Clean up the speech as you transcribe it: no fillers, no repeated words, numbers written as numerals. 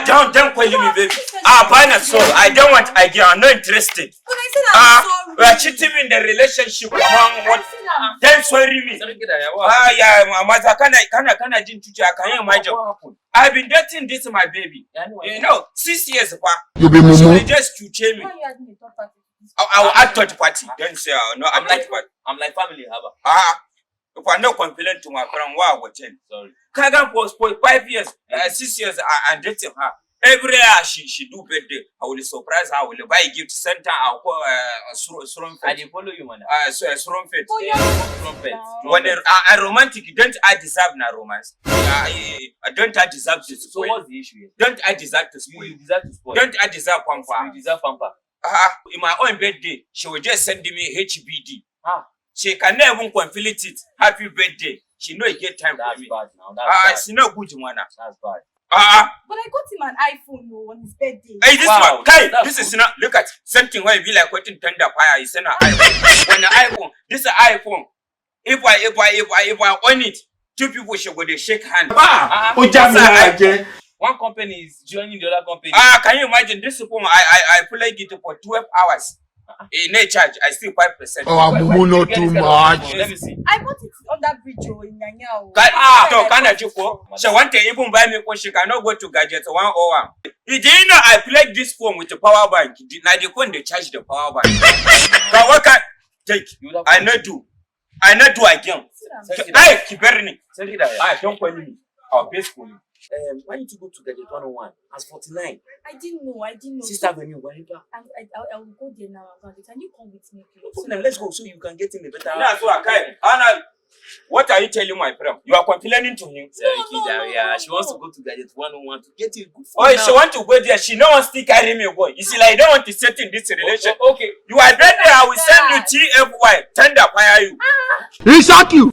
Don't call me baby. Bana so. I don't want again. I'm not interested. But I said I'm sorry. We are cheating in the relationship. Then sorry me. Yeah, mother, can I jin tuja? Can you imagine? I've been dating this my baby. You know, 6 years apart. You be mumu. She just to me. I will act third party. Don't say no. I'm like family, haba. If I no complain to my friend, wow, what change? Sorry. Kaga for 5 years, 6 years, I'm dating her. Every year she do birthday. I will surprise her. I will buy gift center. I'll call Srum Fed. I didn't follow you, man. Srum Fed. When a romantic, don't I deserve na romance? Don't I deserve to spoil? So what's the issue here? Don't I deserve to spoil? You deserve to spoil. Don't I deserve pamper? You deserve pamper. In my own birthday, she will just send me HBD. She can never complete it. Happy birthday. She know you get time for me. Bad now. That's bad. She know good one. That's bad. But I got him an iPhone on his birthday. Hey, this one. Hey, this is not. Look at something where you be like waiting tender fire. It's an iPhone. When the iPhone, this is an iPhone. If I own it, two people should go to shake hands. One company is joining the other company. Can you imagine this phone? I play it for 12 hours. In a charge, I still 5%. Oh, I'm not too much. Let me see. I bought it on that bridge in Nyanya. She want to even buy me because she cannot go to Gadget 101. You didn't know I played this phone with the power bank. Now they couldn't charge the power bank. But what can take? I not do again. I keep burning. Don't call me. I'll pay for you. Why did you go to Gadget 101 as 49? I didn't know. Sister Avenue, whatever. I will go there now. Can you come with me, please? No, let's go so you can get him a better. That's what I can. Anna, what are you telling my friend? You are complaining to him. No. She wants to go to Gadget 101 to get you good phone. She want to go there. She don't want to carry me boy. You see, like you don't want to set in this relation. Okay. You are better. I will send you TFY. Tender fire you. He shot you.